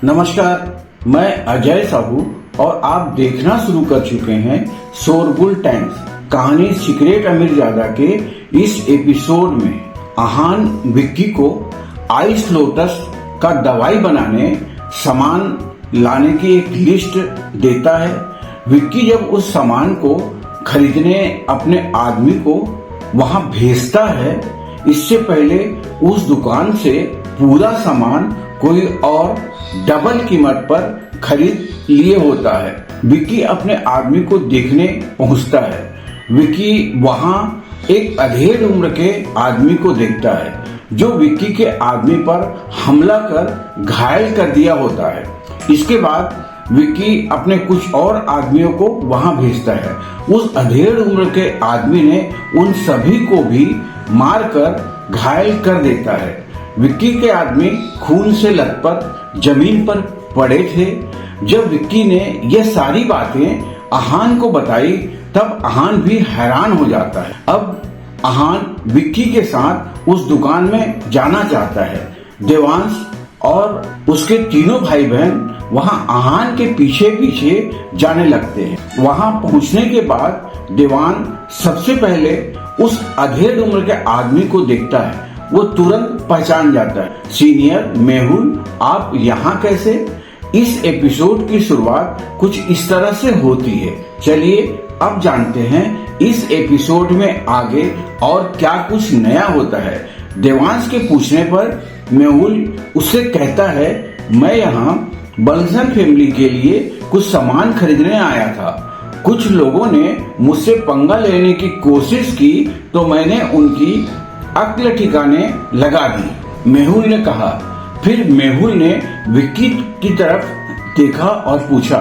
नमस्कार, मैं अजय साहू और आप देखना शुरू कर चुके हैं शोरगुल टाइम्स। कहानी सीक्रेट अमीरजादा के इस एपिसोड में अहान विक्की को आइस लोटस का दवाई बनाने सामान लाने की एक लिस्ट देता है। विक्की जब उस सामान को खरीदने अपने आदमी को वहां भेजता है, इससे पहले उस दुकान से पूरा सामान कोई और डबल कीमत पर खरीद लिए होता है। विक्की अपने आदमी को देखने पहुंचता है। विक्की वहां एक अधेड़ उम्र के आदमी को देखता है जो विक्की के आदमी पर हमला कर घायल कर दिया होता है। इसके बाद विक्की अपने कुछ और आदमियों को वहां भेजता है। उस अधेड़ उम्र के आदमी ने उन सभी को भी मारकर घायल कर देता है। विक्की के आदमी खून से लथपथ जमीन पर पड़े थे। जब विक्की ने यह सारी बातें अहान को बताई तब अहान भी हैरान हो जाता है। अब अहान विक्की के साथ उस दुकान में जाना चाहता है। देवांश और उसके तीनों भाई बहन वहां अहान के पीछे पीछे जाने लगते हैं। वहां पहुंचने के बाद देवान सबसे पहले उस अधेड़ उम्र के आदमी को देखता है। वो तुरंत पहचान जाता है। सीनियर मेहुल, आप यहाँ कैसे? इस एपिसोड की शुरुआत कुछ इस तरह से होती है। चलिए अब जानते हैं इस एपिसोड में आगे और क्या कुछ नया होता है। देवांश के पूछने पर मेहुल उससे कहता है, मैं यहाँ बंसल फैमिली के लिए कुछ सामान खरीदने आया था। कुछ लोगों ने मुझसे पंगा लेने की कोशिश की तो मैंने उनकी अक्ल ठिकाने लगा दी, मेहुल ने कहा। फिर मेहुल ने विक्की की तरफ देखा और पूछा,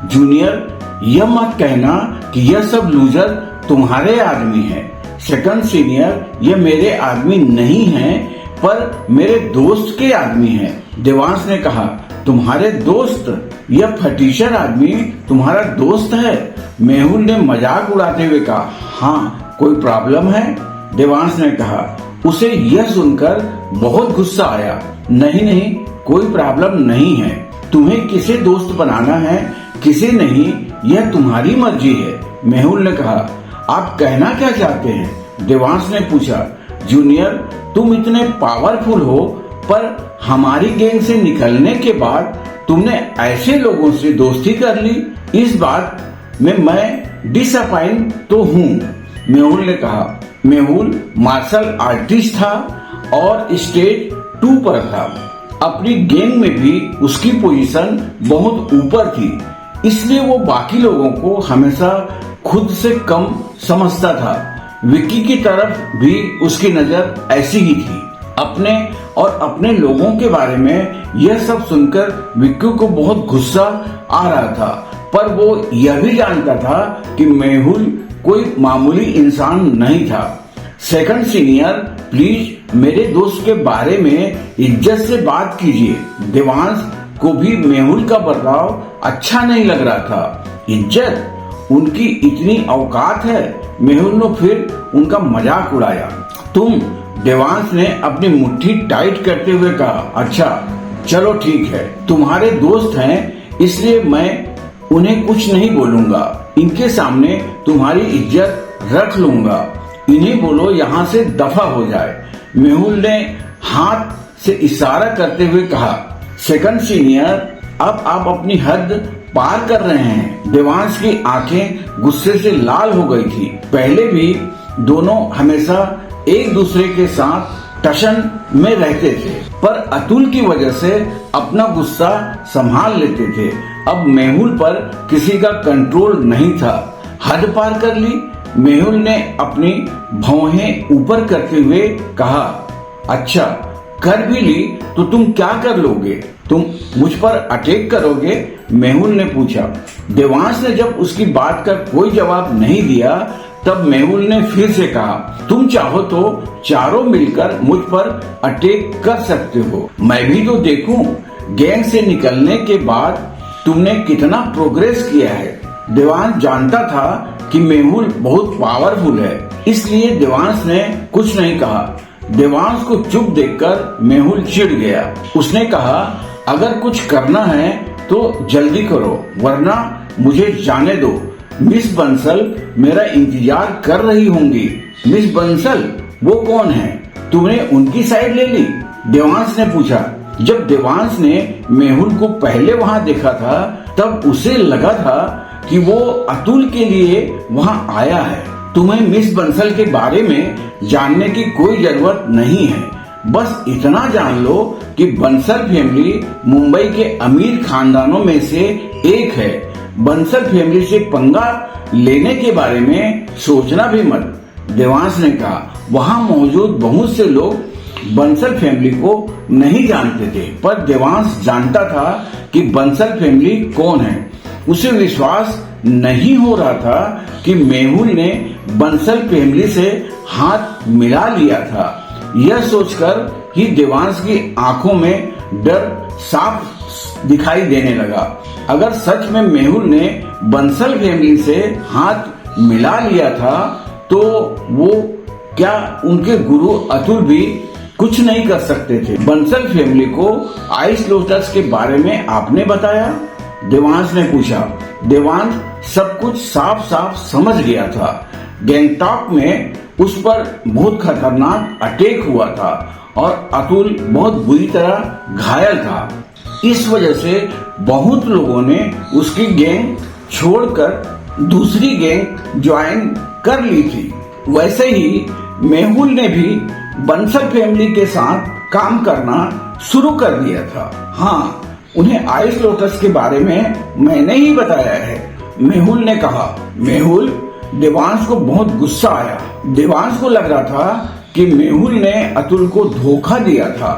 जूनियर, यह मत कहना कि यह सब लूजर तुम्हारे आदमी हैं। सेकंड सीनियर, यह मेरे आदमी नहीं हैं, पर मेरे दोस्त के आदमी हैं। देवांश ने कहा, तुम्हारे दोस्त? यह फटीचर आदमी तुम्हारा दोस्त है? मेहुल ने मजाक उड़ाते हुए कहा, हाँ, कोई प्रॉब्लम है? देवांश ने कहा। उसे यह सुनकर बहुत गुस्सा आया। नहीं, कोई प्रॉब्लम नहीं है। तुम्हें किसे दोस्त बनाना है, किसे नहीं, यह तुम्हारी मर्जी है, मेहुल ने कहा। आप कहना क्या चाहते हैं? देवांश ने पूछा। जूनियर, तुम इतने पावरफुल हो, पर हमारी गैंग से निकलने के बाद तुमने ऐसे लोगों से दोस्ती कर ली। इस बात में मैं डिसअपॉइंट तो हूँ, मेहुल ने कहा। मेहुल मार्शल आर्टिस्ट था और स्टेज 2 पर था। अपनी गैंग में भी उसकी पोजीशन बहुत ऊपर थी, इसलिए वो बाकी लोगों को हमेशा खुद से कम समझता था। विक्की की तरफ भी उसकी नजर ऐसी ही थी। अपने और अपने लोगों के बारे में यह सब सुनकर विक्की को बहुत गुस्सा आ रहा था, पर वो यह भी जानता था कि मेहुल कोई मामूली इंसान नहीं था। सेकंड सीनियर, प्लीज मेरे दोस्त के बारे में इज्जत से बात कीजिए। देवांश को भी मेहुल का बर्ताव अच्छा नहीं लग रहा था। इज्जत? उनकी इतनी औकात है? मेहुल ने फिर उनका मजाक उड़ाया। तुम? देवांश ने अपनी मुट्ठी टाइट करते हुए कहा। अच्छा, चलो ठीक है, तुम्हारे दोस्त हैं, इसलिए मैं उन्हें कुछ नहीं बोलूंगा। इनके सामने तुम्हारी इज्जत रख लूंगा। इन्हें बोलो यहाँ से दफा हो जाए, मेहुल ने हाथ से इशारा करते हुए कहा। सेकंड सीनियर, अब आप अपनी हद पार कर रहे हैं। देवांश की आंखें गुस्से से लाल हो गई थी। पहले भी दोनों हमेशा एक दूसरे के साथ टशन में रहते थे, पर अतुल की वजह से अपना गुस्सा संभाल लेते थे। अब मेहुल पर किसी का कंट्रोल नहीं था। हद पार कर ली, मेहुल ने अपनी भौहें ऊपर करते हुए कहा। अच्छा, कर भी ली तो तुम क्या कर लोगे? तुम मुझ पर अटैक करोगे? मेहुल ने पूछा। देवांश ने जब उसकी बात का कोई जवाब नहीं दिया तब मेहुल ने फिर से कहा, तुम चाहो तो चारों मिलकर मुझ पर अटैक कर सकते हो। मैं भी तो देखूं गैंग से निकलने के बाद तुमने कितना प्रोग्रेस किया है। देवांश जानता था कि मेहुल बहुत पावरफुल है, इसलिए देवांश ने कुछ नहीं कहा। देवांश को चुप देखकर मेहुल चिढ़ गया। उसने कहा, अगर कुछ करना है तो जल्दी करो, वरना मुझे जाने दो। मिस बंसल मेरा इंतजार कर रही होंगी। मिस बंसल वो कौन है? तुमने उनकी साइड ले ली? देवांश ने पूछा। जब देवांश ने मेहुल को पहले वहाँ देखा था तब उसे लगा था कि वो अतुल के लिए वहाँ आया है। तुम्हें मिस बंसल के बारे में जानने की कोई जरूरत नहीं है। बस इतना जान लो कि बंसल फैमिली मुंबई के अमीर खानदानों में से एक है। बंसल फैमिली से पंगा लेने के बारे में सोचना भी मत। देवांश ने कहा। वहाँ मौजूद बहुत से लोग बंसल फैमिली को नहीं जानते थे, पर देवांश जानता था कि बंसल फैमिली कौन है। उसे विश्वास नहीं हो रहा था कि मेहुल ने बंसल फैमिली से हाथ मिला लिया था। यह सोचकर ही देवांश की आंखों में डर साफ दिखाई देने लगा। अगर सच में मेहुल ने बंसल फैमिली से हाथ मिला लिया था तो वो क्या उनके गुरु अतुल भी कुछ नहीं कर सकते थे? बंसल फैमिली को आइस लोटस के बारे में आपने बताया? देवांश ने पूछा। देवांश सब कुछ साफ साफ समझ गया था। गैंगटॉक में उस पर बहुत खतरनाक अटैक हुआ था और अतुल बहुत बुरी तरह घायल था। इस वजह से बहुत लोगों ने उसकी गैंग छोड़कर दूसरी गैंग ज्वाइन कर ली थी। वैसे ही मेहुल ने भी बंसल फैमिली के साथ काम करना शुरू कर दिया था। हाँ, उन्हें आइस लोटस के बारे में मैंने ही बताया है, मेहुल ने कहा। मेहुल देवांश को बहुत गुस्सा आया। देवांश को लग रहा था कि मेहुल ने अतुल को धोखा दिया था।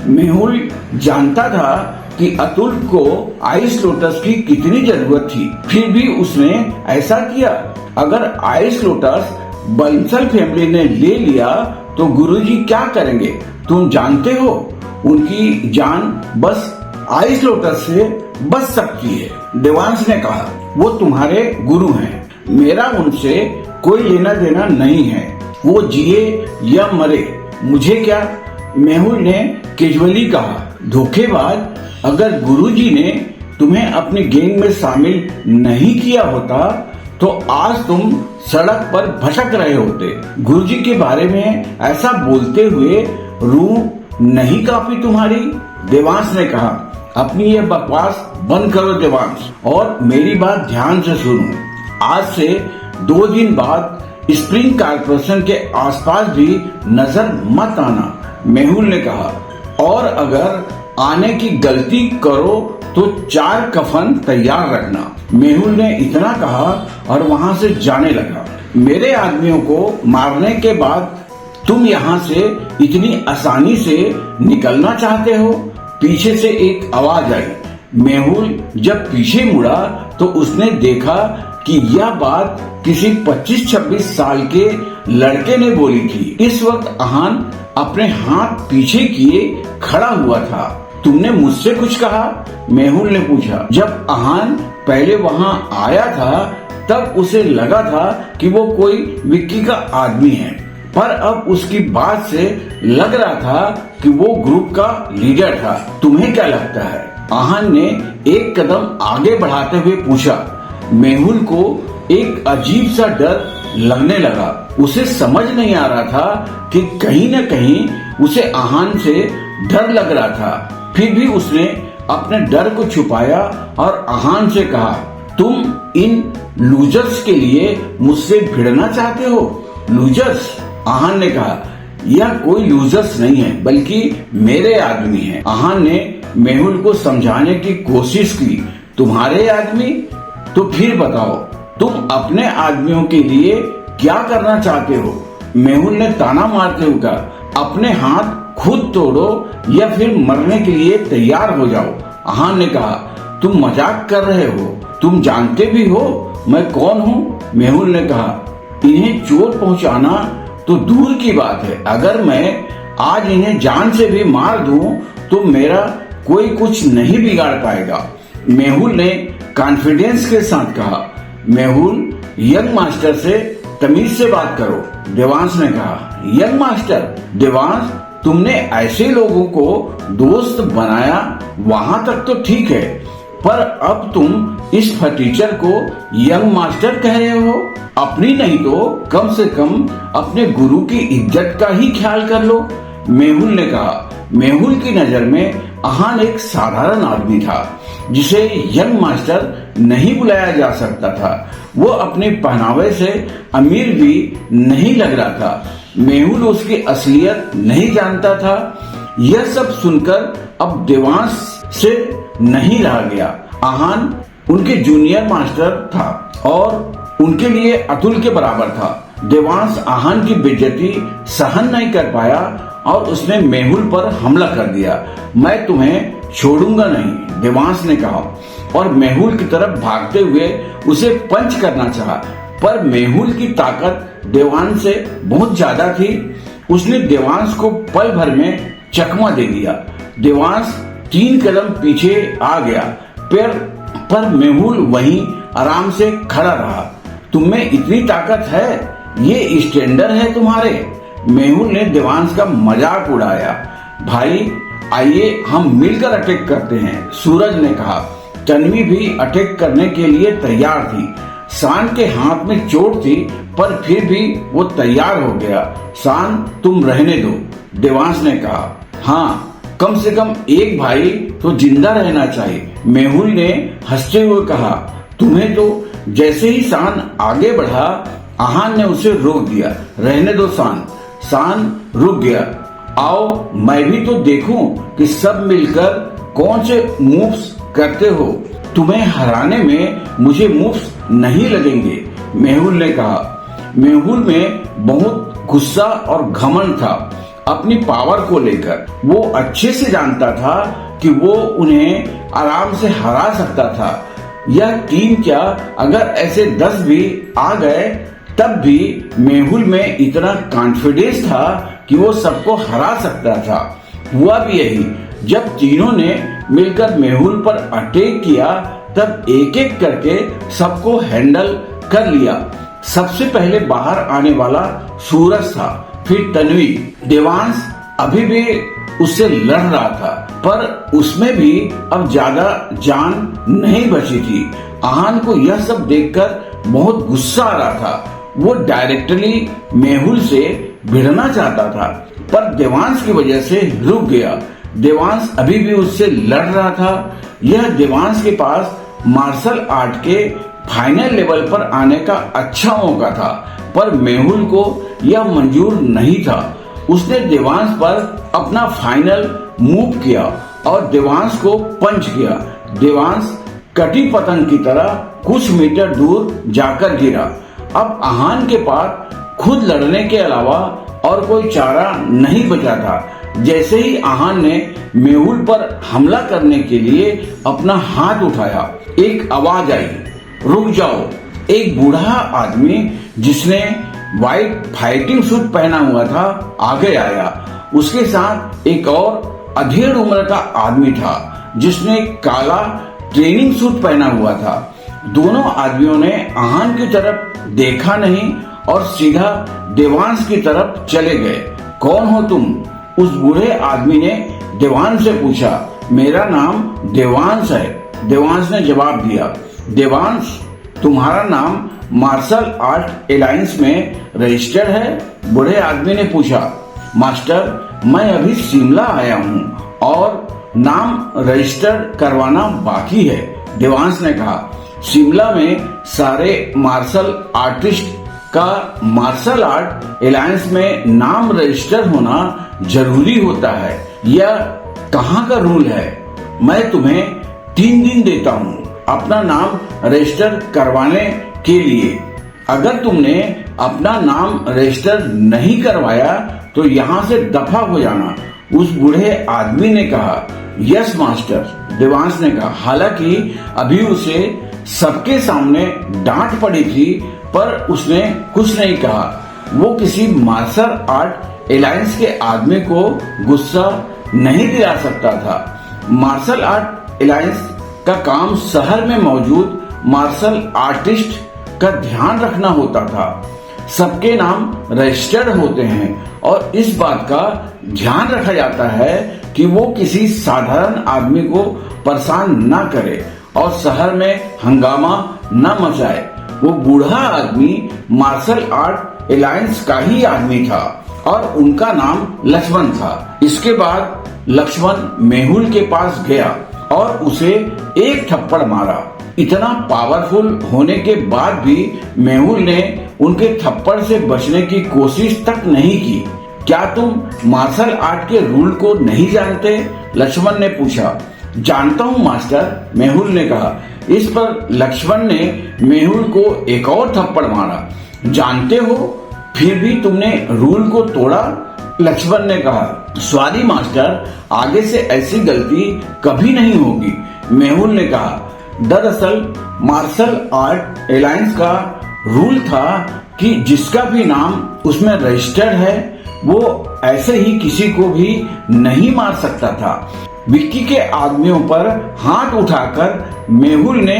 मेहुल जानता था कि अतुल को आइस लोटस की कितनी जरूरत थी, फिर भी उसने ऐसा किया। अगर आइस लोटस बंसल फैमिली ने ले लिया तो गुरुजी क्या करेंगे? तुम जानते हो, उनकी जान बस आइस लोटस से बच सकती है। देवांश ने कहा। वो तुम्हारे गुरु हैं, मेरा उनसे कोई लेना देना नहीं है। वो जिए या मरे मुझे क्या? मेहुल ने कैजुअली कहा। धोखेबाज, अगर गुरुजी ने तुम्हें अपनी गैंग में शामिल नहीं किया होता तो आज तुम सड़क पर भटक रहे होते। गुरुजी के बारे में ऐसा बोलते हुए रूह नहीं कांपी तुम्हारी? देवांश ने कहा। अपनी ये बकवास बंद करो देवांश, और मेरी बात ध्यान से सुनो। आज से 2 दिन बाद स्प्रिंग कॉर्पोरेशन के आसपास भी नजर मत आना, मेहुल ने कहा। और अगर आने की गलती करो तो 4 कफन तैयार रखना। मेहुल ने इतना कहा और वहां से जाने लगा। मेरे आदमियों को मारने के बाद तुम यहाँ से इतनी आसानी से निकलना चाहते हो? पीछे से एक आवाज आई। मेहुल जब पीछे मुड़ा तो उसने देखा कि यह बात किसी 25-26 साल के लड़के ने बोली थी। इस वक्त आहान अपने हाथ पीछे किए खड़ा हुआ था। तुमने मुझसे कुछ कहा? मेहुल ने पूछा। जब आहान पहले वहाँ आया था तब उसे लगा था कि वो कोई विक्की का आदमी है, पर अब उसकी बात से लग रहा था कि वो ग्रुप का लीडर था। तुम्हें क्या लगता है? आहान ने एक कदम आगे बढ़ाते हुए पूछा। मेहुल को एक अजीब सा डर लगने लगा। उसे समझ नहीं आ रहा था कि कहीं न कहीं उसे आहान से डर लग रहा था। फिर भी उसने अपने डर को छुपाया और आहान से कहा, तुम इन लूजर्स के लिए मुझसे भिड़ना चाहते हो? लूजर्स? आहान ने कहा, यह कोई लूजर्स नहीं है, बल्कि मेरे आदमी हैं। आहान ने मेहुल को समझाने की कोशिश की। तुम्हारे आदमी? तो फिर बताओ, तुम अपने आदमियों के लिए क्या करना चाहते हो? मेहुल ने ताना मारते हुए कहा, अपने हाथ खुद तोड़ो या फिर मरने के लिए तैयार हो जाओ। आहान ने कहा, तुम मजाक कर रहे हो, तुम जानते भी हो मैं कौन हूँ? मेहुल ने कहा, इन्हें चोट पहुँचाना तो दूर की बात है, अगर मैं आज इन्हें जान से भी मार दूं तो मेरा कोई कुछ नहीं बिगाड़ पाएगा। मेहुल ने कॉन्फिडेंस के साथ कहा। मेहुल, यंग मास्टर से तमीज से बात करो, देवांश ने कहा। Young master? देवांश, तुमने ऐसे लोगों को दोस्त बनाया वहां तक तो ठीक है, पर अब तुम इस फटीचर को यंग मास्टर कह रहे हो। अपनी नहीं तो कम से कम अपने गुरु की इज्जत का ही ख्याल कर लो, मेहुल ने कहा। मेहुल की नजर में आहान एक साधारण आदमी था जिसे यंग मास्टर नहीं बुलाया जा सकता था। वो अपने पहनावे से अमीर भी नहीं लग रहा था। मेहुल उसकी असलियत नहीं जानता था। यह सब सुनकर अब देवांश से नहीं रहा गया। आहान उनके जूनियर मास्टर था और उनके लिए अतुल के बराबर था। देवांश आहान की बेइज्जती सहन नहीं कर पाया और उसने मेहुल पर हमला कर दिया। मैं तुम्हें छोड़ूंगा नहीं, देवांश ने कहा और मेहुल की तरफ भागते हुए उसे पंच करना चाहा, पर मेहुल की ताकत देवांश से बहुत ज्यादा थी। उसने देवांश को पल भर में चकमा दे दिया। देवांश 3 कदम पीछे आ गया, पर मेहुल वहीं आराम से खड़ा रहा। तुम्हें इतनी ताकत है, ये स्टैंडर है तुम्हारे? मेहुल ने देवांश का मजाक उड़ाया। भाई आइए हम मिलकर अटैक करते हैं, सूरज ने कहा। तन्वी भी अटैक करने के लिए तैयार थी। शान के हाथ में चोट थी, पर फिर भी वो तैयार हो गया। शान तुम रहने दो, देवांश ने कहा। हाँ, कम से कम एक भाई तो जिंदा रहना चाहिए, मेहुल ने हंसते हुए कहा। तुम्हें तो जैसे ही शान आगे बढ़ा, आहान ने उसे रोक दिया। रहने दो शान। शान रुक गया। आओ मैं भी तो देखूं कि सब मिलकर कौन से मूव्स करते हो। तुम्हें हराने में मुझे मूव्स नहीं लगेंगे, मेहुल ने कहा। मेहुल में बहुत गुस्सा और घमंड था अपनी पावर को लेकर। वो अच्छे से जानता था कि वो उन्हें आराम से हरा सकता था। यह टीम क्या, अगर ऐसे 10 भी आ गए तब भी मेहुल में इतना कॉन्फिडेंस था कि वो सबको हरा सकता था। हुआ भी यही। जब तीनों ने मिलकर मेहुल पर अटैक किया तब एक एक करके सबको हैंडल कर लिया। सबसे पहले बाहर आने वाला सूरज था, फिर तन्वी। देवांश अभी भी उससे लड़ रहा था, पर उसमें भी अब ज्यादा जान नहीं बची थी। आहान को यह सब देखकर बहुत गुस्सा आ रहा था। वो डायरेक्टली मेहुल से भिड़ना चाहता था, पर देवांश की वजह से रुक गया। देवांश अभी भी उससे लड़ रहा था। यह देवांश के पास मार्शल आर्ट के फाइनल लेवल पर आने का अच्छा मौका था, पर मेहुल को यह मंजूर नहीं था। उसने देवांश पर अपना फाइनल मूव किया और देवांश को पंच किया। देवांश कटी पतंग की तरह कुछ मीटर दूर जाकर गिरा। अब आहान के पास खुद लड़ने के अलावा और कोई चारा नहीं बचा था। जैसे ही आहान ने मेहुल पर हमला करने के लिए अपना हाथ उठाया, एक आवाज आई, रुक जाओ। एक बूढ़ा आदमी जिसने व्हाइट फाइटिंग सूट पहना हुआ था आगे आया। उसके साथ एक और अधेड़ उम्र का आदमी था जिसने काला ट्रेनिंग सूट पहना हुआ था। दोनों आदमियों ने आहान की तरफ देखा नहीं और सीधा देवांश की तरफ चले गए। कौन हो तुम? उस बूढ़े आदमी ने देवांश से पूछा। मेरा नाम देवांश है, देवांश ने जवाब दिया। देवांश, तुम्हारा नाम मार्शल आर्ट एलायंस में रजिस्टर्ड है? बूढ़े आदमी ने पूछा। मास्टर, मैं अभी शिमला आया हूँ और नाम रजिस्टर करवाना बाकी है, देवांश ने कहा। शिमला में सारे मार्शल आर्टिस्ट का मार्शल आर्ट एलायंस में नाम रजिस्टर होना जरूरी होता है। यह कहाँ का रूल है? मैं तुम्हें 3 दिन देता हूँ अपना नाम रजिस्टर करवाने के लिए। अगर तुमने अपना नाम रजिस्टर नहीं करवाया तो यहाँ से दफा हो जाना, उस बूढ़े आदमी ने कहा। यस मास्टर, देवांश ने कहा। हालांकि अभी उसे सबके सामने डांट पड़ी थी, पर उसने कुछ नहीं कहा। वो किसी मार्शल आर्ट एलायंस के आदमी को गुस्सा नहीं दिला सकता था। मार्शल आर्ट एलायंस का काम शहर में मौजूद मार्शल आर्टिस्ट का ध्यान रखना होता था। सबके नाम रजिस्टर्ड होते हैं और इस बात का ध्यान रखा जाता है कि वो किसी साधारण आदमी को परेशान न करे और शहर में हंगामा न मचाए। वो बूढ़ा आदमी मार्शल आर्ट एलायंस का ही आदमी था और उनका नाम लक्ष्मण था। इसके बाद लक्ष्मण मेहुल के पास गया और उसे एक थप्पड़ मारा। इतना पावरफुल होने के बाद भी मेहुल ने उनके थप्पड़ से बचने की कोशिश तक नहीं की। क्या तुम मार्शल आर्ट के रूल को नहीं जानते? लक्ष्मण ने पूछा। जानता हूँ मास्टर, मेहुल ने कहा। इस पर लक्ष्मण ने मेहुल को एक और थप्पड़ मारा। जानते हो, फिर भी तुमने रूल को तोड़ा? लक्ष्मण ने कहा। सॉरी मास्टर, आगे से ऐसी गलती कभी नहीं होगी, मेहुल ने कहा। दरअसल मार्शल आर्ट एलायंस का रूल था कि जिसका भी नाम उसमें रजिस्टर्ड है वो ऐसे ही किसी को भी नहीं मार सकता था। विक्की के आदमियों पर हाथ उठाकर मेहुल ने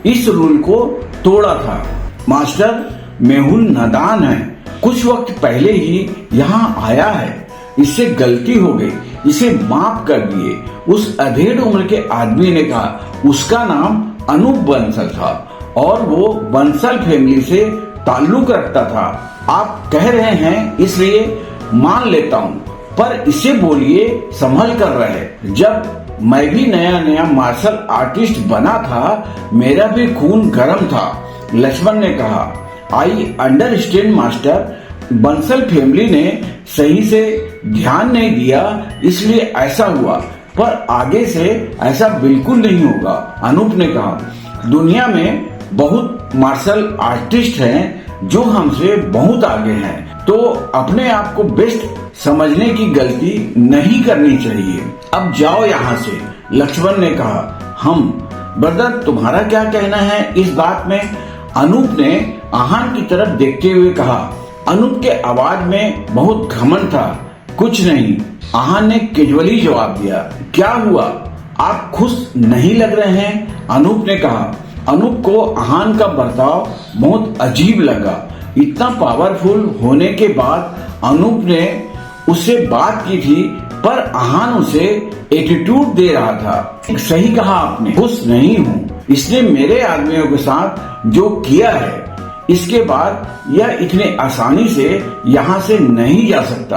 इस रूल को तोड़ा था। मास्टर, मेहुल नादान है, कुछ वक्त पहले ही यहाँ आया है, इससे गलती हो गई, इसे माफ कर दिए। उस अधेड़ उम्र के आदमी ने कहा। उसका नाम अनूप बंसल था और वो बंसल फैमिली से ताल्लुक रखता था। आप कह रहे हैं इसलिए मान लेता हूँ, पर इसे बोलिए संभल कर रहे। जब मैं भी नया नया मार्शल आर्टिस्ट बना था, मेरा भी खून गर्म था, लक्ष्मण ने कहा। I understand master, Bansal family ने सही से ध्यान नहीं दिया इसलिए ऐसा हुआ, पर आगे से ऐसा बिल्कुल नहीं होगा, अनूप ने कहा। दुनिया में बहुत मार्शल आर्टिस्ट हैं जो हमसे बहुत आगे हैं, तो अपने आप को बेस्ट समझने की गलती नहीं करनी चाहिए। अब जाओ यहाँ से, लक्ष्मण ने कहा। हम ब्रदर, तुम्हारा क्या कहना है इस बात में? अनूप ने आहान की तरफ देखते हुए कहा। अनूप के आवाज में बहुत घमंड था। कुछ नहीं, आहान ने कैजुअली जवाब दिया। क्या हुआ, आप खुश नहीं लग रहे हैं? अनूप ने कहा। अनूप को आहान का बर्ताव बहुत अजीब लगा। इतना पावरफुल होने के बाद अनूप ने उससे बात की थी, पर आहान उसे एटीट्यूड दे रहा था। सही कहा आपने, खुश नहीं हूँ। इसने मेरे आदमियों के साथ जो किया है, इसके बाद यह इतने आसानी से यहाँ से नहीं जा सकता।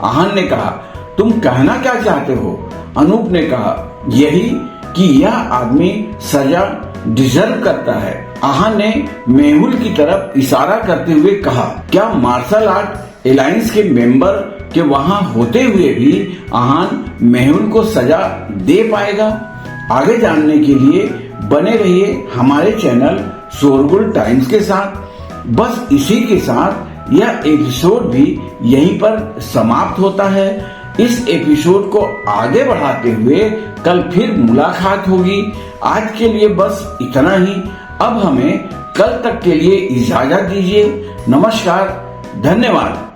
आहान ने कहा। तुम कहना क्या चाहते हो? अनूप ने कहा। यही कि यह आदमी सजा डिजर्व करता है। आहान ने मेहुल की तरफ इशारा करते हुए कहा। क्या मार्शल आर्ट एलायंस के मेंबर के वहाँ होते हुए भी आहान मेहुल को सजा दे पाएगा? आगे जानने के लिए बने रहिए हमारे चैनल शोरगुल टाइम्स के साथ। बस इसी के साथ यह एपिसोड भी यहीं पर समाप्त होता है। इस एपिसोड को आगे बढ़ाते हुए कल फिर मुलाकात होगी। आज के लिए बस इतना ही। अब हमें कल तक के लिए इजाजत दीजिए। नमस्कार, धन्यवाद।